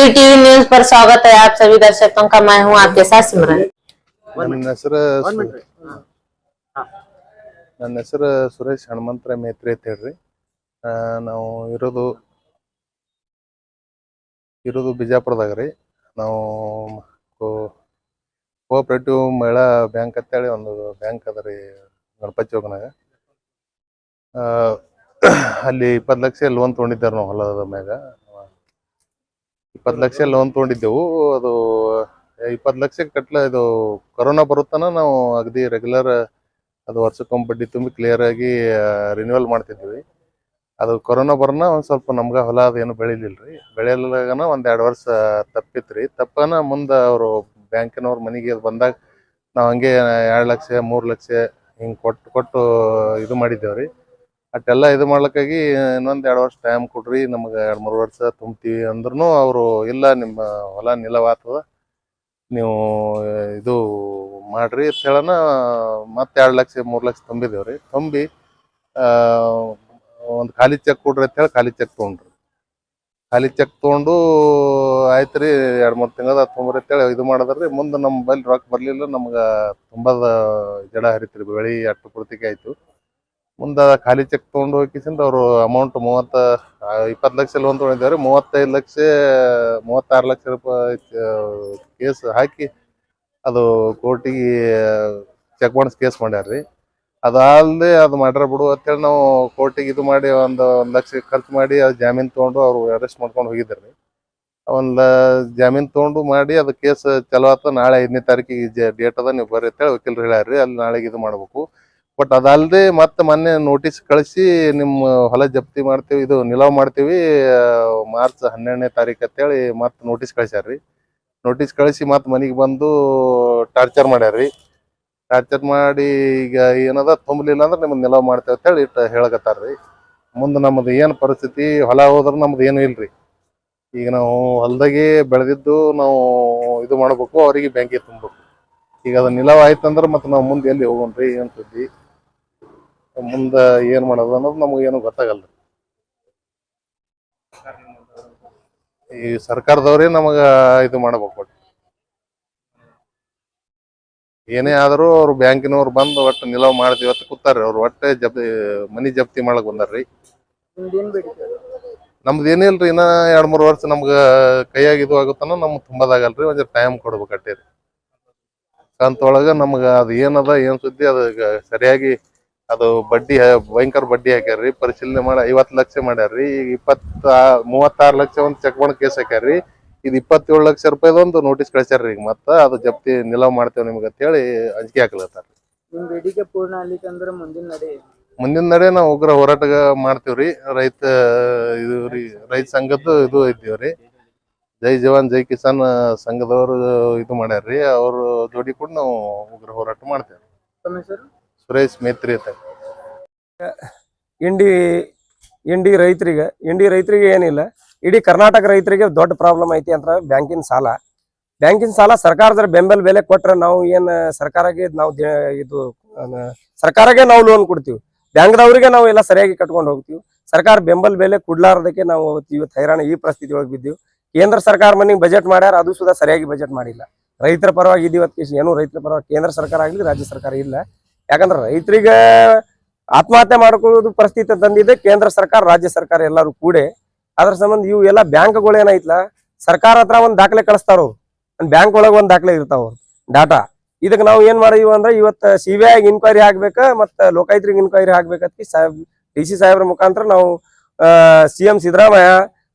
ETV news पर स्वागत है आप सभी दर्शकों का। मैं हूं आपके साथ सिमरन। ನನ್ನ ಹೆಸರು ಸುರೇಶ್ ಹನುಮಂತರ ಮೇತ್ರಿ ಅಂತ ಹೇಳ್ರಿ. ನಾವು ಇರೋದು ಬಿಜಾಪುರದಾಗ ರೀ. ನಾವು ಕೋಆಪರೇಟಿವ್ ಮಹಿಳಾ ಬ್ಯಾಂಕ್ ಅಂತೇಳಿ ಒಂದು ಬ್ಯಾಂಕ್ ಅದ ರೀ ಗಣಪತಿ ಚೌಕನಾಗ. ಅಲ್ಲಿ 20 ಲಕ್ಷ ಲೋನ್ ತೊಗೊಂಡಿದ್ದಾರೆ. ನಾವು ಹೊಲದ ಮ್ಯಾಗ 20 ಲಕ್ಷ ಲೋನ್ ತೊಗೊಂಡಿದ್ದೆವು. ಅದು 20 ಲಕ್ಷ ಇದು ಕೊರೋನಾ ಬರುತ್ತಾನ ನಾವು ಅಗದಿ ರೆಗ್ಯುಲರ್ ಅದು ವರ್ಷಕ್ಕೊಮ್ಮೆ ಬಡ್ಡಿ ತುಂಬಿ ಕ್ಲಿಯರ್ ಆಗಿ ರಿನ್ಯೂವಲ್ ಮಾಡ್ತಿದ್ವಿ. ಅದು ಕೊರೋನಾ ಬರೋಣ ಒಂದು ಸ್ವಲ್ಪ ನಮ್ಗೆ ಹೊಲ ಅದೇನು ಬೆಳಿಲಿಲ್ರಿ. ಬೆಳೆಯಲಾಗನ 1-2 ವರ್ಷ ತಪ್ಪಿತ್ರಿ. ತಪ್ಪನ ಮುಂದೆ ಅವರು ಬ್ಯಾಂಕಿನವ್ರ ಮನೆಗೆ ಬಂದಾಗ ನಾವು ಹಂಗೆ 2 ಲಕ್ಷ 3 ಲಕ್ಷ ಹಿಂಗೆ ಕೊಟ್ಟು ಇದು ಮಾಡಿದ್ದೇವ್ರಿ. ಅಷ್ಟೆಲ್ಲ ಇದು ಮಾಡ್ಲಿಕ್ಕಾಗಿ ಇನ್ನೊಂದು 2 ವರ್ಷ ಟೈಮ್ ಕೊಡ್ರಿ, ನಮ್ಗೆ 2-3 ವರ್ಷ ತುಂಬ್ತೀವಿ ಅಂದ್ರೂ ಅವರು ಇಲ್ಲ, ನಿಮ್ಮ ಹೊಲ ನಿಲವಾಗ್ತದ, ನೀವು ಇದು ಮಾಡ್ರಿ ಅಂತ ಹೇಳೋಣ. ಮತ್ತೆ 2 ಲಕ್ಷ 3 ಲಕ್ಷ ತುಂಬಿದೇವ್ರಿ. ತುಂಬಿ ಒಂದು ಖಾಲಿ ಚೆಕ್ ಕೊಡ್ರಿ ಅಂತ ಹೇಳಿ ಖಾಲಿ ಚೆಕ್ ತೊಗೊಂಡ್ರಿ. ಖಾಲಿ ಚೆಕ್ ತೊಗೊಂಡು ಆಯ್ತು ರೀ, 2-3 ತಿಂಗಳ ತೊಂಬ್ರಿ ಅಂತೇಳಿ ಇದು ಮಾಡಿದ್ರಿ. ಮುಂದೆ ನಮ್ಮ ಬಲ್ಲಿ ರೊಕ್ಕ ಬರಲಿಲ್ಲ. ನಮ್ಗೆ ತುಂಬದ ಜಡ ಹರಿತ್ರಿ, ಬೆಳೆ ಅಟ್ಟು ಪೂರ್ತಿಗೆ ಆಯಿತು. ಮುಂದೆ ಖಾಲಿ ಚೆಕ್ ತೊಗೊಂಡು ಹೋಗಿಸಿಂದ ಅವರು ಅಮೌಂಟ್ 20 ಲಕ್ಷ ಲೋನ್ ತೊಗೊಂಡಿದ್ದಾರೆ. 35 ಲಕ್ಷ 36 ಲಕ್ಷ ರೂಪಾಯಿ ಕೇಸ್ ಹಾಕಿ ಅದು ಕೋರ್ಟಿಗೆ ಚೆಕ್ ಬಾನ್ಸ್ ಕೇಸ್ ಮಾಡ್ಯಾರ್ರಿ. ಅದಲ್ಲದೆ ಅದು ಮಾಡ್ಯಾರ ಬಿಡು ಅಂತೇಳಿ ನಾವು ಕೋರ್ಟಿಗೆ ಇದು ಮಾಡಿ ಒಂದು 1 ಲಕ್ಷ ಖರ್ಚು ಮಾಡಿ ಅದು ಜಾಮೀನು ತೊಗೊಂಡು ಅವರು ಅರೆಸ್ಟ್ ಮಾಡ್ಕೊಂಡು ಹೋಗಿದ್ದಾರೆ. ಒಂದು ಜಾಮೀನು ತೊಗೊಂಡು ಮಾಡಿ ಅದು ಕೇಸ್ ಚಲೋ ಆತ. ನಾಳೆ 5ನೇ ತಾರೀಕಿಗೆ ಡೇಟ್ ಅದ, ನೀವು ಬರ್ರಿ ಅಂತೇಳಿ ವಕೀಲರು ಹೇಳ್ಯಾರ್ರಿ. ಅಲ್ಲಿ ನಾಳೆಗೆ ಇದು ಮಾಡ್ಬೇಕು. ಬಟ್ ಅದಲ್ಲದೆ ಮತ್ತೆ ಮೊನ್ನೆ ನೋಟಿಸ್ ಕಳಿಸಿ ನಿಮ್ಮ ಹೊಲ ಜಪ್ತಿ ಮಾಡ್ತೀವಿ, ಇದು ನಿಲವು ಮಾಡ್ತೀವಿ ಮಾರ್ಚ್ 12ನೇ ತಾರೀಕು ಅಂತೇಳಿ ಮತ್ತೆ ನೋಟಿಸ್ ಕಳಿಸ್ಯಾರ್ರಿ. ನೋಟಿಸ್ ಕಳಿಸಿ ಮತ್ತೆ ಮನೆಗೆ ಬಂದು ಟಾರ್ಚರ್ ಮಾಡ್ಯಾರ್ರಿ. ಟಾರ್ಚರ್ ಮಾಡಿ ಈಗ ಏನದ ತುಂಬಲಿಲ್ಲ ಅಂದ್ರೆ ನಿಮ್ಮದು ನಿಲವು ಮಾಡ್ತೇವೆ ಅಂತೇಳಿ ಹೇಳಕತ್ತಾರ್ರಿ. ಮುಂದೆ ನಮ್ಮದು ಏನು ಪರಿಸ್ಥಿತಿ, ಹೊಲ ಹೋದ್ರೆ ನಮ್ದು ಏನು ಇಲ್ರಿ. ಈಗ ನಾವು ಹೊಲದಾಗೆ ಬೆಳೆದಿದ್ದು ನಾವು ಇದು ಮಾಡ್ಬೇಕು, ಅವರಿಗೆ ಬ್ಯಾಂಕಿಗೆ ತುಂಬಬೇಕು. ಈಗ ಅದು ನಿಲವು ಆಯ್ತಂದ್ರೆ ಮತ್ತೆ ನಾವು ಮುಂದೆ ಎಲ್ಲಿ ಹೋಗೋಣ್ರಿ, ಏನು ಸುದ್ದಿ, ಮುಂದೆ ಏನು ಮಾಡೋದು ಅನ್ನೋದು ನಮಗೆ ಏನು ಗೊತ್ತಾಗಲ್ಲ. ಈ ಸರ್ಕಾರದವ್ರೇ ನಮಗೆ ಇದು ಮಾಡ್ಬೇಕು. ಏನೇ ಆದರೂ ಅವ್ರು ಬ್ಯಾಂಕಿನವ್ರು ಬಂದು ಒಟ್ಟು ನಿಲವು ಮಾಡ್ತೀವಿ ಅಂತ ಕೂತಾರ್ರಿ. ಅವ್ರು ಒಟ್ಟೆ ಮನಿ ಜಪ್ತಿ ಮಾಡಕ್ ಬಂದಾರ್ರಿ. ನಮ್ದು ಏನಿಲ್ರಿ, ಇನ್ನ 2-3 ವರ್ಷ ನಮ್ಗೆ ಕೈಯಾಗ ಇದು ಆಗುತ್ತಾನ, ನಮ್ಗೆ ತುಂಬದಾಗಲ್ರಿ. ಒಂದ್ ಟೈಮ್ ಕೊಡ್ಬೇಕು ಅಟ್ಟೆ ರೀ. ಕಂತೊಳಗ ನಮ್ಗೆ ಅದು ಏನದ ಏನ್ ಸುದ್ದಿ ಅದು ಸರಿಯಾಗಿ ಅದು ಬಡ್ಡಿ ಭಯಂಕರ ಬಡ್ಡಿ ಹಾಕ್ಯಾರ್ರಿ. ಪರಿಶೀಲನೆ ಮಾಡಿ 50 ಲಕ್ಷ ಮಾಡ್ಯಾರ್ರಿ. ಈಗ 36 ಲಕ್ಷ ಒಂದು ಚೆಕ್ ಬಾಂಡ್ ಕೇಸ್ ಹಾಕ್ಯಾರ್ರಿ. ಇದು 27 ಲಕ್ಷ ರೂಪಾಯಿದೊಂದು ನೋಟಿಸ್ ಕಳ್ಸ್ಯಾರ್ರಿ. ಈಗ ಮತ್ತೆ ಅದು ಜಪ್ತಿ ನಿಲವು ಮಾಡ್ತೇವೆ ನಿಮ್ಗೆ ಅಂತೇಳಿ ಅಂಜಿಕೆ ಹಾಕ್ಲತ್ತಾರ. ಬೇಡಿಕೆ ಪೂರ್ಣ ಆಗ್ಲಿಕ್ಕಂದ್ರ ಮುಂದಿನ ನಡೆ ನಾವು ಉಗ್ರ ಹೋರಾಟ ಮಾಡ್ತೀವ್ರಿ. ರೈತ ಸಂಘದ್ದು ಇದು ಇದ್ದೀವ್ರಿ. ಜೈ ಜವಾನ್ ಜೈ ಕಿಸಾನ್ ಸಂಘದವರು ಇದು ಮಾಡ್ಯಾರ್ರಿ. ಅವರು ಜೋಡಿ ಕೂಡ ನಾವು ಉಗ್ರ ಹೋರಾಟ ಮಾಡ್ತೇವೆ. ಸುರೇಶ್ ಮೇತ್ರಿ ಅಂತ. ಇಂಡಿ ರೈತರಿಗೆ ಏನಿಲ್ಲ, ಇಡೀ ಕರ್ನಾಟಕ ರೈತರಿಗೆ ದೊಡ್ಡ ಪ್ರಾಬ್ಲಮ್ ಐತಿ ಅಂತ ಬ್ಯಾಂಕಿನ ಸಾಲ ಸರ್ಕಾರದ ಬೆಂಬಲ ಬೆಲೆ ಕೊಟ್ರೆ ನಾವು ಏನ್ ಸರ್ಕಾರಕ್ಕೆ ನಾವು ಲೋನ್ ಕೊಡ್ತೀವಿ. ಬ್ಯಾಂಕ್ದವ್ರಿಗೆ ನಾವು ಎಲ್ಲ ಸರಿಯಾಗಿ ಕಟ್ಕೊಂಡು ಹೋಗ್ತೀವಿ. ಸರ್ಕಾರ ಬೆಂಬಲ ಬೆಲೆ ಕೊಡ್ಲಾರ್ದಕ್ಕೆ ನಾವು ಇವತ್ತು ಹೈರಾಣ ಈ ಪರಿಸ್ಥಿತಿ ಒಳಗೆ ಬಿದ್ದೀವಿ. ಕೇಂದ್ರ ಸರ್ಕಾರ ಮನೆಗೆ ಬಜೆಟ್ ಮಾಡ್ಯಾರ, ಅದು ಸುಧಾ ಸರಿಯಾಗಿ ಬಜೆಟ್ ಮಾಡಿಲ್ಲ. ರೈತರ ಪರವಾಗಿ ಇದೀವತ್ತು ಏನು ರೈತರ ಪರವಾಗಿ ಕೇಂದ್ರ ಸರ್ಕಾರ ಆಗಲಿ ರಾಜ್ಯ ಸರ್ಕಾರ ಇಲ್ಲ. ಯಾಕಂದ್ರೆ ರೈತರಿಗೆ ಆತ್ಮಹತ್ಯೆ ಮಾಡ್ಕೊಳ್ಳೋದು ಪರಿಸ್ಥಿತಿ ತಂದಿದೆ ಕೇಂದ್ರ ಸರ್ಕಾರ ರಾಜ್ಯ ಸರ್ಕಾರ ಎಲ್ಲರೂ ಕೂಡೆ. ಅದ್ರ ಸಂಬಂಧ ಇವು ಎಲ್ಲ ಬ್ಯಾಂಕ್ಗಳು ಏನೈತ್ಲ, ಸರ್ಕಾರ ಹತ್ರ ಒಂದು ದಾಖಲೆ ಕಳಿಸ್ತಾರ. ಬ್ಯಾಂಕ್ ಒಳಗೆ ಒಂದು ದಾಖಲೆ ಇರ್ತಾವ ಡಾಟಾ. ಇದಕ್ಕೆ ನಾವು ಏನ್ ಮಾಡಿದೀವಿ ಅಂದ್ರೆ ಇವತ್ತು CBI ಇನ್ಕ್ವೈರಿ ಆಗ್ಬೇಕ, ಮತ್ತೆ ಲೋಕಾಯುಕ್ತರಿಗೆ ಇನ್ಕ್ವೈರಿ ಆಗ್ಬೇಕಂತ DC ಸಾಹೇಬ್ರ ಮುಖಾಂತರ ನಾವು CM ಸಿದ್ದರಾಮಯ್ಯ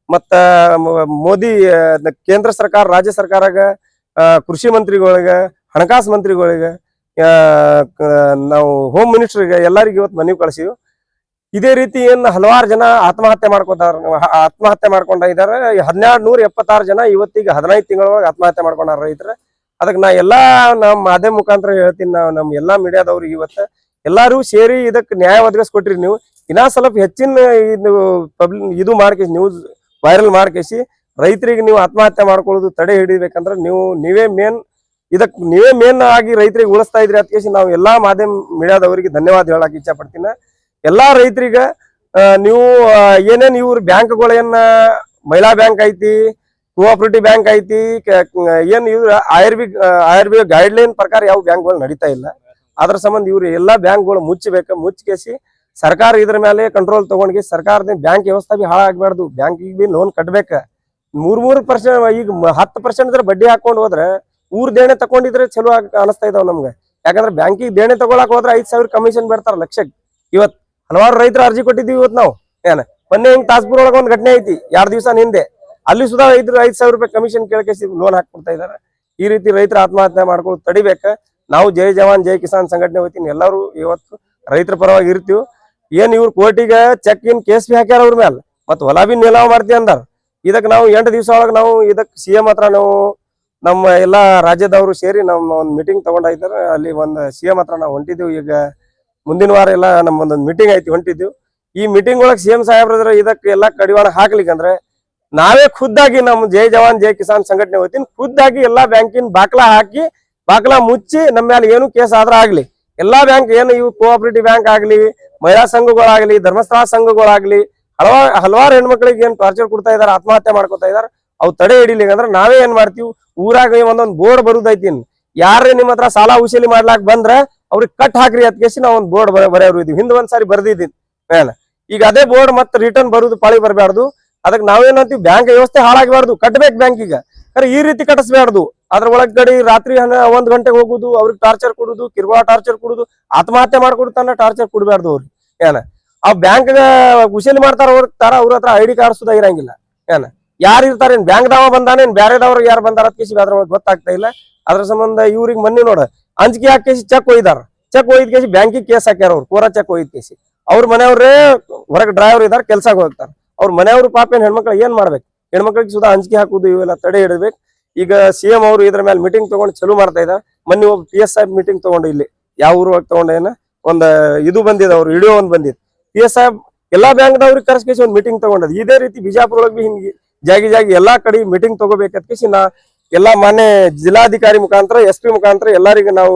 ಮತ್ತ ಮೋದಿ ಕೇಂದ್ರ ಸರ್ಕಾರ ರಾಜ್ಯ ಸರ್ಕಾರಾಗ ಕೃಷಿ ಮಂತ್ರಿಗಳಿಗೆ ಹಣಕಾಸು ಮಂತ್ರಿಗಳಿಗೆ ನಾವು ಹೋಮ್ ಮಿನಿಸ್ಟರ್ಗೆ ಎಲ್ಲರಿಗೂ ಇವತ್ತು ಮನವಿ ಕಳಿಸಿವಿ. ಇದೇ ರೀತಿ ಏನ್ ಹಲವಾರು ಜನ ಆತ್ಮಹತ್ಯೆ ಮಾಡ್ಕೊಂಡ ಇದ್ದಾರೆ. 1776 ಜನ ಇವತ್ತಿಗೆ 15 ತಿಂಗಳೊಳಗೆ ಆತ್ಮಹತ್ಯೆ ಮಾಡ್ಕೊಂಡಾರ ರೈತರ. ಅದಕ್ಕೆ ನಾ ಎಲ್ಲಾ ನಮ್ಮ ಮಾಧ್ಯಮ ಮುಖಾಂತರ ಹೇಳ್ತೀನಿ, ನಾವು ನಮ್ಮ ಎಲ್ಲಾ ಮೀಡಿಯಾದವ್ರಿಗೆ ಇವತ್ತು ಎಲ್ಲಾರು ಸೇರಿ ಇದಕ್ಕೆ ನ್ಯಾಯ ಒದಗಿಸ್ಕೊಟ್ರಿ. ನೀವು ಇನ್ನ ಸ್ವಲ್ಪ ಹೆಚ್ಚಿನ ಇದು ಮಾಡ್ಕೇಸಿ ನ್ಯೂಸ್ ವೈರಲ್ ಮಾಡ್ಕೇಸಿ ರೈತರಿಗೆ ನೀವು ಆತ್ಮಹತ್ಯೆ ಮಾಡ್ಕೊಳ್ಳೋದು ತಡೆ ಹಿಡಿಬೇಕಂದ್ರೆ ನೀವೇ ಮೇನ್ ಆಗಿ ರೈತರಿಗೆ ಉಳಿಸ್ತಾ ಇದ್ರಿ ಅದಕ್ಕೆ ನಾವು ಎಲ್ಲಾ ಮಾಧ್ಯಮ ಮೀಡಿಯಾದವರಿಗೆ ಧನ್ಯವಾದ ಹೇಳಕ್ ಇಚ್ಛೆ ಪಡ್ತೀನಿ. ಎಲ್ಲಾ ರೈತರಿಗೆ ನೀವು ಏನೇನ್ ಇವ್ರ ಬ್ಯಾಂಕ್ಗಳೇನ ಮಹಿಳಾ ಬ್ಯಾಂಕ್ ಐತಿ, ಕೋಆಪರೇಟಿವ್ ಬ್ಯಾಂಕ್ ಐತಿ ಏನ್ ಇವ್ರ ಆರ್ ಬಿ ಗೈಡ್ ಲೈನ್ ಪ್ರಕಾರ ಯಾವ ಬ್ಯಾಂಕ್ಗಳು ನಡೀತಾ ಇಲ್ಲ. ಅದ್ರ ಸಂಬಂಧ ಇವ್ರು ಎಲ್ಲಾ ಬ್ಯಾಂಕ್ಗಳು ಮುಚ್ಚಿಕೇಸಿ ಸರ್ಕಾರ ಇದ್ರ ಮೇಲೆ ಕಂಟ್ರೋಲ್ ತಗೊಂಡ್ಗೆ ಸರ್ಕಾರದ ಬ್ಯಾಂಕ್ ವ್ಯವಸ್ಥೆ ಬಿ ಹಾಳಾಗ್ಬಾರ್ದು. ಬ್ಯಾಂಕಿಗೆ ಬಿ ಲೋನ್ ಕಟ್ಬೇಕ. 3% ಈಗ 10% ಬಡ್ಡಿ ಹಾಕೊಂಡ್ ಹೋದ್ರೆ ಊರ್ ದೇಣೆ ತಕೊಂಡಿದ್ರೆ ಚಲೋ ಅನಿಸ್ತಾ ಇದಾವ ನಮ್ಗೆ. ಯಾಕಂದ್ರೆ ಬ್ಯಾಂಕಿಗೆ ದೇಣೆ ತಗೊಳಕ್ ಹೋದ್ರೆ 5,000 ಕಮಿಷನ್ ಬೇಡ್ತಾರ ಲಕ್ಷಕ್ಕೆ. ಇವತ್ ಹಲವಾರು ರೈತರು ಅರ್ಜಿ ಕೊಟ್ಟಿದ್ದೀವಿ ಇವತ್ತು ನಾವು. ಮೊನ್ನೆ ಹಿಂಗ್ ತಾಸ್ಪುರ ಒಳಗ ಒಂದ್ ಘಟನೆ ಐತಿ 2 ದಿವಸ ಹಿಂದೆ. ಅಲ್ಲಿ ಸುಧಾ 5,000 ರೂಪಾಯಿ ಕಮಿಷನ್ ಕೇಳಕೇಸಿ ಲೋನ್ ಹಾಕ್ಬಿಡ್ತಾ ಇದಾರೆ. ಈ ರೀತಿ ರೈತರ ಆತ್ಮಹತ್ಯೆ ಮಾಡ್ಕೊಂಡು ತಡಿಬೇಕ. ನಾವು ಜೈ ಜವಾನ್ ಜೈ ಕಿಸಾನ್ ಸಂಘಟನೆ ವತಿಯಿಂದ ಎಲ್ಲರೂ ಇವತ್ತು ರೈತರ ಪರವಾಗಿ ಇರ್ತೀವಿ. ಏನ್ ಇವ್ರು ಕೋರ್ಟಿಗೆ ಚೆಕ್ ಇನ್ ಕೇಸ್ ಬಿ ಹಾಕ್ಯಾರ ಅವ್ರ ಮೇಲೆ, ಮತ್ ಹೊಲ ಬಿ ನಿಲಾವ್ ಮಾಡ್ತೀವಿ ಅಂದಾರ. ಇದಕ್ ನಾವು 8 ದಿವಸ ಒಳಗೆ ನಾವು ಇದಕ್ CM ಹತ್ರ ನಾವು ನಮ್ಮ ಎಲ್ಲಾ ರಾಜ್ಯದವರು ಸೇರಿ ನಮ್ಮ ಒಂದು ಮೀಟಿಂಗ್ ತಗೊಂಡಾಯ್ತಾರ. ಅಲ್ಲಿ ಒಂದು CM ಹತ್ರ ನಾವು ಹೊಂಟಿದ್ದೀವಿ. ಈಗ ಮುಂದಿನ ವಾರ ಎಲ್ಲ ನಮ್ಮ ಒಂದೊಂದು ಮೀಟಿಂಗ್ ಐತಿ, ಹೊಂಟಿದ್ದೀವಿ. ಈ ಮೀಟಿಂಗ್ ಒಳಗೆ CM ಸಾಹೇಬ್ರ ಇದಕ್ಕೆ ಎಲ್ಲಾ ಕಡಿವಾಣ ಹಾಕ್ಲಿಕ್ಕಂದ್ರೆ ನಾವೇ ಖುದ್ದಾಗಿ ನಮ್ಮ ಜೈ ಜವಾನ್ ಜೈ ಕಿಸಾನ್ ಸಂಘಟನೆ ವತಿಯಿಂದ ಖುದ್ದಾಗಿ ಎಲ್ಲಾ ಬ್ಯಾಂಕಿನ ಬಾಕ್ಲಾ ಮುಚ್ಚಿ ನಮ್ಮ ಮೇಲೆ ಏನು ಕೇಸ್ ಆದ್ರ ಆಗ್ಲಿ, ಎಲ್ಲಾ ಬ್ಯಾಂಕ್ ಏನು ಇವು ಕೋಆಪರೇಟಿವ್ ಬ್ಯಾಂಕ್ ಆಗ್ಲಿ, ಮಹಿಳಾ ಸಂಘಗಳಾಗ್ಲಿ, ಧರ್ಮಸ್ಥಳ ಸಂಘಗಳಾಗ್ಲಿ, ಹಲವಾರು ಹೆಣ್ಮಕ್ಳಿಗೆ ಏನ್ ಟಾರ್ಚರ್ ಕೊಡ್ತಾ ಇದಾರೆ, ಆತ್ಮಹತ್ಯೆ ಮಾಡ್ಕೊತಾ ಇದಾರೆ, ಅವು ತಡೆ ಹಿಡಿಲಿಕ್ಕೆ ಅಂದ್ರೆ ನಾವೇ ಏನ್ ಮಾಡ್ತೀವಿ, ಊರಾಗ ಒಂದೊಂದ್ ಬೋರ್ಡ್ ಬರುದೈತಿ. ಯಾರೇ ನಿಮ್ಮ ಹತ್ರ ಸಾಲ ಉಸೂಲಿ ಮಾಡ್ಲಾಕ್ ಬಂದ್ರ ಅವ್ರಿಗೆ ಕಟ್ ಹಾಕ್ರಿ ಅಂತ ಕೇಸಿ ನಾವು ಒಂದ್ ಬೋರ್ಡ್ ಬರೆಯೋರು ಇದೀವಿ. ಹಿಂದ್ ಒಂದ್ಸಾರಿ ಬರ್ದಿದ್ದೀನಿ ಈಗ ಅದೇ ಬೋರ್ಡ್ ಮತ್ತೆ ರಿಟರ್ನ್ ಬರುದು ಪಾಳಿ ಬರಬಾರ್ದು. ಅದಕ್ಕೆ ನಾವೇನಂತೀವಿ, ಬ್ಯಾಂಕ್ ವ್ಯವಸ್ಥೆ ಹಾಳಾಗಬಾರ್ದು, ಕಟ್ಬೇಕು ಬ್ಯಾಂಕಿಗೆ. ಖರೆ ಈ ರೀತಿ ಕಟ್ಟಿಸ್ಬಾರ್ದು. ಅದ್ರ ಒಳಗಡೆ ರಾತ್ರಿ 1 ಗಂಟೆಗೆ ಹೋಗುದು, ಅವ್ರಿಗೆ ಟಾರ್ಚರ್ ಕೊಡುದು, ಕಿರುಬಾಳ ಟಾರ್ಚರ್ ಕೊಡುದು, ಆತ್ಮಹತ್ಯೆ ಮಾಡ್ಕೊಡ್ತಾನ ಟಾರ್ಚರ್ ಕೊಡಬಾರ್ದು ಅವ್ರಿಗೆ. ಆ ಬ್ಯಾಂಕ್ ಉಸೂಲಿ ಮಾಡ್ತಾರ ಹೋಗ್ತಾರ, ಅವ್ರ ಹತ್ರ ID ಕಾರ್ಡ್ ಸುಧಾ ಇರಂಗಿಲ್ಲ. ಯಾರು ಇರ್ತಾರ, ಏನ್ ಬ್ಯಾಂಕ್ ದಾವ ಬಂದಾನ, ಏನ್ ಬ್ಯಾರೆದವ್ರಿಗೆ ಯಾರು ಬಂದಾರ ಕೇಸಿ ಅದ್ರ ಗೊತ್ತಾಗ್ತಾ ಇಲ್ಲ. ಅದ್ರ ಸಂಬಂಧ ಇವ್ರಿಗೆ ಮೊನ್ನೆ ನೋಡ ಅಂಜಿಕೆ ಹಾಕೇಸಿ ಚೆಕ್ ಒಯ್ದಾರ. ಚೆಕ್ ಒಯ್ದ ಕೇಸಿ ಬ್ಯಾಂಕಿಗೆ ಕೇಸ್ ಹಾಕ್ಯಾರ. ಅವ್ರು ಕೋರಾ ಚೆಕ್ ಒಯ್ದ ಕೇಸಿ ಅವ್ರ ಮನೆಯವ್ರೇ ಹೊರಗೆ ಡ್ರೈವರ್ ಇದಾರ, ಕೆಲ್ಸಕ್ಕೆ ಹೋಗ್ತಾರ. ಅವ್ರ ಮನೆಯವ್ರು ಪಾಪ ಏನ್ ಹೆಣ್ಮಕ್ಳು ಏನ್ ಮಾಡ್ಬೇಕು, ಹೆಣ್ಮಕ್ಳಿಗೆ ಸುಧಾ ಅಂಜಿಕೆ ಹಾಕುದು, ಇವೆಲ್ಲ ತಡೆ ಹಿಡಬೇಕು. ಈಗ CM ಅವರು ಇದ್ರ ಮೇಲೆ ಮೀಟಿಂಗ್ ತಗೊಂಡು ಚಲೋ ಮಾಡ್ತಾ ಇದ್ದಾರೆ. ಮೊನ್ನೆ ಒಬ್ಬ PS ಸಾಹೇಬ್ ಮೀಟಿಂಗ್ ತಗೊಂಡು ಇಲ್ಲಿ ಯಾವ ಊರು ತಗೊಂಡೇನ ಒಂದು ಇದು ಬಂದಿದೆ, ಅವ್ರ ವಿಡಿಯೋ ಒಂದ್ ಬಂದಿದೆ. PS ಸಾಹೇಬ್ ಎಲ್ಲಾ ಬ್ಯಾಂಕ್ದವ್ರಿಗೆ ಕರೆಸ್ಕೇಸಿ ಒಂದು ಮೀಟಿಂಗ್ ತಗೊಂಡದ್. ಇದೇ ರೀತಿ ಬಿಜಾಪುರ ಒಳಗೆ ಹಿಂಗೆ ಜಾಗಿ ಎಲ್ಲಾ ಕಡೆ ಮೀಟಿಂಗ್ ತಗೋಬೇಕಂತ ನಾ ಎಲ್ಲಾ ಮಾನ್ಯ ಜಿಲ್ಲಾಧಿಕಾರಿ ಮುಖಾಂತರ SP ಮುಖಾಂತರ ಎಲ್ಲರಿಗೂ ನಾವು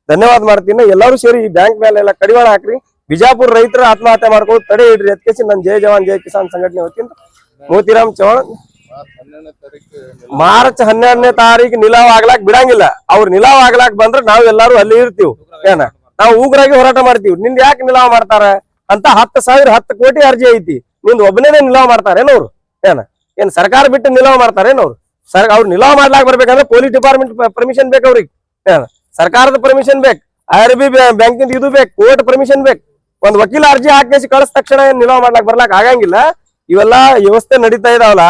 ಧನ್ಯವಾದ ಮಾಡ್ತೀನಿ. ಎಲ್ಲರೂ ಸೇರಿ ಈ ಬ್ಯಾಂಕ್ ಮೇಲೆ ಎಲ್ಲ ಕಡಿವಾಣ ಹಾಕ್ರಿ, ಬಿಜಾಪುರ ರೈತರ ಆತ್ಮಹತ್ಯೆ ಮಾಡ್ಕೊಂಡು ತಡೆ ಹಿಡ್ರಿ ಅದಕ್ಕೆ ನನ್ನ ಜೈ ಜವಾನ್ ಜೈ ಕಿಸಾನ್ ಸಂಘಟನೆ ವತಿಯಿಂದ ಮೋತಿರಾಮ್ ಚೌಹಾಣ್. ಮಾರ್ಚ್ 12ನೇ ತಾರೀಕು ನಿಲಾವ್ ಆಗ್ಲಾಕ್ ಬಿಡಂಗಿಲ್ಲ. ಅವ್ರು ನಿಲಾವ್ ಆಗ್ಲಾಕ್ ಬಂದ್ರೆ ನಾವ್ ಎಲ್ಲಾರು ಅಲ್ಲಿ ಇರ್ತೀವಿ. ನಾವು ಉಗ್ರಾಗಿ ಹೋರಾಟ ಮಾಡ್ತೀವಿ. ನಿಂದ ಯಾಕೆ ನಿಲಾವ್ ಮಾಡ್ತಾರ ಅಂತ 10 ಕೋಟಿ ಅರ್ಜಿ ಐತಿ, ನಿಂದ ಒಬ್ಬನೇ ನಿಲಾವ್ ಮಾಡ್ತಾರೇನವ್ರು? ಏನ್ ಸರ್ಕಾರ ಬಿಟ್ಟು ನಿಲಾವ್ ಮಾಡ್ತಾರೇನವ್ರು? ಅವ್ರು ನಿಲಾವ್ ಮಾಡ್ಲಾಕ್ ಬರ್ಬೇಕಂದ್ರೆ ಪೊಲೀಸ್ ಡಿಪಾರ್ಟ್ಮೆಂಟ್ ಪರ್ಮಿಷನ್ ಬೇಕು ಅವ್ರಿಗೆ, ಸರ್ಕಾರದ ಪರ್ಮಿಷನ್ ಬೇಕು, IRB ಬ್ಯಾಂಕಿಂದ ಇದು ಬೇಕು, ಕೋರ್ಟ್ ಪರ್ಮಿಷನ್ ಬೇಕು. ಒಂದ್ ವಕೀಲ ಅರ್ಜಿ ಹಾಕಿ ಕಳಿಸ ತಕ್ಷಣ ನಿಲಾವ್ ಮಾಡ್ಲಾಕ್ ಬರ್ಲಾಕ್ ಆಗಂಗಿಲ್ಲ. ಇವೆಲ್ಲಾ ವ್ಯವಸ್ಥೆ ನಡೀತಾ ಇದಾವಲ್ಲ,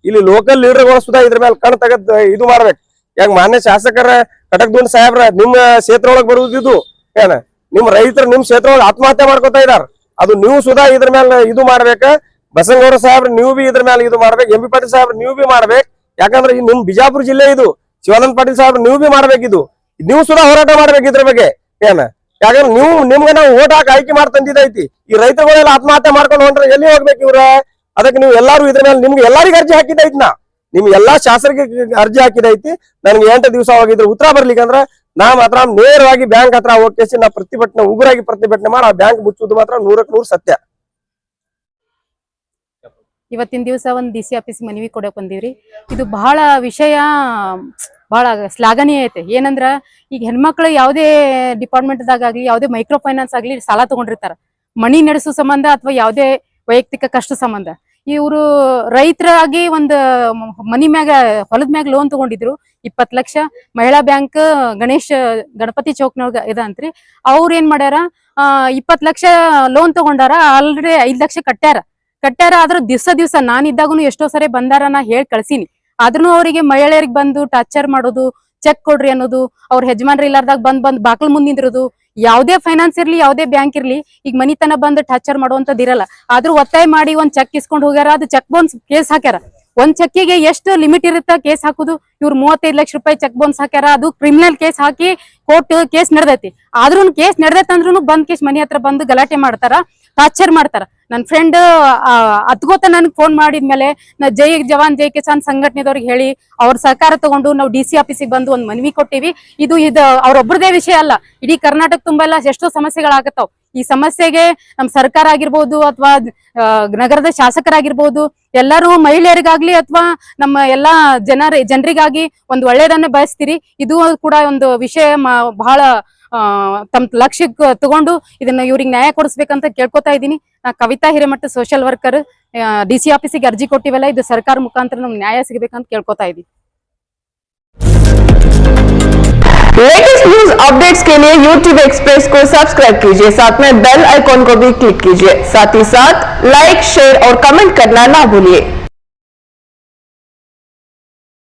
ಇಲ್ಲಿ ಲೋಕಲ್ ಲೀಡರ್ಗಳು ಸುಧಾ ಇದ್ರ ಮೇಲೆ ಕಣ್ ತೆಗದ್ ಇದು ಮಾಡ್ಬೇಕು. ಯಾಕ ಮಾನ್ಯ ಶಾಸಕರ ಕಟಕ್ದುಂಡ್ ಸಾಹೇಬ್ರ ನಿಮ್ಮ ಕ್ಷೇತ್ರ ಒಳಗ್ ಬರುವುದು ನಿಮ್ ರೈತರು ನಿಮ್ ಕ್ಷೇತ್ರ ಒಳಗೆ ಆತ್ಮಹತ್ಯೆ ಮಾಡ್ಕೊತಾ ಇದಾರ. ಅದು ನೀವು ಸುಧಾ ಇದ್ರ ಮೇಲೆ ಇದು ಮಾಡ್ಬೇಕ. ಬಸನಗೌಡ ಸಾಹೇಬ್ರ ನೀವು ಬಿ ಇದ್ರ ಮೇಲೆ ಇದು ಮಾಡ್ಬೇಕು. MP ಪಾಟೀಲ್ ಸಾಹೇಬ್ರ ನೀವು ಬಿ ಮಾಡ್ಬೇಕು. ಯಾಕಂದ್ರೆ ನಿಮ್ ಬಿಜಾಪುರ ಜಿಲ್ಲೆ ಇದು. ಶಿವಾನಂದ ಪಾಟೀಲ್ ಸಾಹೇಬ್ರ ನೀವು ಬಿ ಮಾಡ್ಬೇಕಿದು. ನೀವು ಸುಧಾ ಹೋರಾಟ ಮಾಡ್ಬೇಕು ಇದ್ರ ಬಗ್ಗೆ. ಯಾಕಂದ್ರೆ ನಿಮ್ಗೆ ನಾವು ಓಟ್ ಹಾಕಿ ಆಯ್ಕೆ ಮಾಡಿ ತಂದಿದ್ದೈತಿ. ಈ ರೈತರುಗಳೆಲ್ಲ ಆತ್ಮಹತ್ಯೆ ಮಾಡ್ಕೊಂಡು ಹೊಂಟ್ರೆ ಎಲ್ಲಿ ಹೋಗ್ಬೇಕು ಇವ್ರ? ಅದಕ್ಕೆ ನೀವು ಎಲ್ಲಾರು ಇದ್ರ ಮೇಲೆ ನಿಮ್ಗೆ ಎಲ್ಲರಿಗೂ ಅರ್ಜಿ ಹಾಕಿದೈತಿ. ನಿಮ್ ಎಲ್ಲಾ ಶಾಸಕರಿಗೆ ಅರ್ಜಿ ಹಾಕಿದೈತಿ. ನನ್ಗೆ 8 ದಿವಸ ಹೋಗಿದ್ರೆ ಉತ್ತರ ಬರ್ಲಿಕ್ಕೆ ಅಂದ್ರೆ ನಾ ಮಾತ್ರ ನೇರವಾಗಿ ಬ್ಯಾಂಕ್ ಹತ್ರ ಹೋಗಿ ನಾ ಪ್ರತಿಭಟನೆ ಉಗ್ರಾಗಿ ಪ್ರತಿಭಟನೆ ಮಾಡಿ ಆ ಬ್ಯಾಂಕ್ ಮುಚ್ಚುದು ಮಾತ್ರ 100ಕ್ಕೆ 100 ಸತ್ಯ. ಇವತ್ತಿನ ದಿವಸ ಒಂದು DC ಆಫೀಸ್ ಮನವಿ ಕೊಡಕ್ ಬಂದಿವ್ರಿ. ಇದು ಬಹಳ ವಿಷಯ ಬಹಳ ಶ್ಲಾಘನೀಯ ಐತೆ. ಏನಂದ್ರ ಈಗ ಹೆಣ್ಮಕ್ಳು ಯಾವುದೇ ಡಿಪಾರ್ಟ್ಮೆಂಟ್ದಾಗ ಆಗ್ಲಿ, ಯಾವುದೇ ಮೈಕ್ರೋ ಫೈನಾನ್ಸ್ ಆಗ್ಲಿ ಸಾಲ ತಗೊಂಡಿರ್ತಾರ, ಮನಿ ನಡೆಸೋ ಸಂಬಂಧ ಅಥವಾ ಯಾವುದೇ ವೈಯಕ್ತಿಕ ಕಷ್ಟ ಸಂಬಂಧ. ಇವರು ರೈತರಾಗಿ ಒಂದು ಮನಿ ಮ್ಯಾಗ ಹೊಲದ ಮ್ಯಾಗ ಲೋನ್ ತಗೊಂಡಿದ್ರು 20 ಲಕ್ಷ. ಮಹಿಳಾ ಬ್ಯಾಂಕ್ ಗಣಪತಿ ಚೌಕ್ನೊಳಗ ಇದಂತ್ರಿ. ಅವ್ರ ಏನ್ ಮಾಡ್ಯಾರ, 20 ಲಕ್ಷ ಲೋನ್ ತಗೊಂಡಾರ, ಆಲ್ರೆಡಿ 5 ಲಕ್ಷ ಕಟ್ಟ್ಯಾರ. ಆದ್ರ ದಿವ್ಸ ನಾನಿದ್ದಾಗೂ ಎಷ್ಟೋ ಸರಿ ಬಂದಾರ, ನಾ ಹೇಳಿ ಕಳ್ಸೀನಿ. ಆದ್ರೂ ಅವರಿಗೆ ಮಹಿಳೆಯರಿಗೆ ಬಂದು ಟಾರ್ಚರ್ ಮಾಡೋದು, ಚೆಕ್ ಕೊಡ್ರಿ ಅನ್ನೋದು, ಅವ್ರ ಯಜಮಾನ್ರ ಇಲ್ಲಾರ್ದಾಗ ಬಂದ್ ಬಾಕ್ಲ್ ಮುಂದ್ ನಿಂದಿರೋದು. ಯಾವುದೇ ಫೈನಾನ್ಸ್ ಇರ್ಲಿ, ಯಾವುದೇ ಬ್ಯಾಂಕ್ ಇರ್ಲಿ, ಈಗ ಮನಿತನ ಬಂದು ಟಾರ್ಚರ್ ಮಾಡುವಂತದ್ ಇರಲ್ಲ. ಆದ್ರೂ ಒತ್ತಾಯ ಮಾಡಿ ಒಂದ್ ಚೆಕ್ ಇಸ್ಕೊಂಡ್ ಹೋಗ್ಯಾರ. ಅದು ಚೆಕ್ ಬೌನ್ಸ್ ಕೇಸ್ ಹಾಕ್ಯಾರ. ಒಂದ್ ಚೆಕ್ಕಿಗೆ ಎಷ್ಟು ಲಿಮಿಟ್ ಇರುತ್ತ ಕೇಸ್ ಹಾಕುದು. ಇವ್ರು 35 ಲಕ್ಷ ರೂಪಾಯಿ ಚೆಕ್ ಬೌನ್ಸ್ ಹಾಕ್ಯಾರ. ಅದು ಕ್ರಿಮಿನಲ್ ಕೇಸ್ ಹಾಕಿ ಕೋರ್ಟ್ ಕೇಸ್ ನಡೆದೈತಿ. ಆದ್ರೂ ಕೇಸ್ ನಡೆದೈತೆ ಅಂದ್ರೂ ಬಂದ್ ಕೇಸ್ ಮನಿ ಹತ್ರ ಬಂದು ಗಲಾಟೆ ಮಾಡ್ತಾರ. ಟಾರ್ಚರ್ ಮಾಡ್ತಾರ. ನನ್ನ ಫ್ರೆಂಡ್ ಅದ್ಗೋತ ನನ್ಗೆ ಫೋನ್ ಮಾಡಿದ್ಮೇಲೆ ನಾ ಜೈ ಜವಾನ್ ಜೈ ಕಿಸಾನ್ ಸಂಘಟನೆದವ್ರಿಗೆ ಹೇಳಿ ಅವ್ರ ಸಹಕಾರ ತಗೊಂಡು ನಾವು DC ಆಫೀಸಿಗೆ ಬಂದು ಒಂದ್ ಮನವಿ ಕೊಟ್ಟಿವಿ. ಇದು ಅವ್ರೊಬ್ಬರದೇ ವಿಷಯ ಅಲ್ಲ, ಇಡೀ ಕರ್ನಾಟಕ ತುಂಬಾ ಎಲ್ಲ ಎಷ್ಟೋ ಸಮಸ್ಯೆಗಳಾಗತ್ತಾವ್. ಈ ಸಮಸ್ಯೆಗೆ ನಮ್ ಸರ್ಕಾರ ಆಗಿರ್ಬೋದು ಅಥವಾ ನಗರದ ಶಾಸಕರಾಗಿರ್ಬೋದು ಎಲ್ಲರೂ ಮಹಿಳೆಯರಿಗಾಗ್ಲಿ ಅಥವಾ ನಮ್ಮ ಎಲ್ಲಾ ಜನರಿಗಾಗಿ ಒಂದು ಒಳ್ಳೇದನ್ನ ಬಯಸ್ತೀರಿ. ಇದು ಕೂಡ ಒಂದು ವಿಷಯ ಬಹಳ ತಮ್ಮ ಲಕ್ಷ್ಯಕ್ಕೆ ತಗೊಂಡು ಇದನ್ನ ಇವ್ರಿಗೆ ನ್ಯಾಯ ಕೊಡಿಸ್ಬೇಕಂತ ಕೇಳ್ಕೊತಾ ಇದ್ದೀನಿ. ನಾ Kavita Hiremath social worker, DC ಆಫೀಸಿಗೆ ಅರ್ಜಿ ಕೊಟ್ಟಿವಲ್ಲ, ಇದು ಸರ್ಕಾರ ಮುಖಾಂತರ ನಮ್ಗೆ ನ್ಯಾಯ ಸಿಗಬೇಕಂತ ಕೇಳ್ಕೊತಾ ಇದ್ದೀನಿ. लेटेस्ट न्यूज अपडेट्स के लिए YouTube एक्सप्रेस को सब्सक्राइब कीजिए, साथ में बेल आइकॉन को भी क्लिक कीजिए, साथ ही साथ लाइक, शेयर और कमेंट करना ना भूलिए।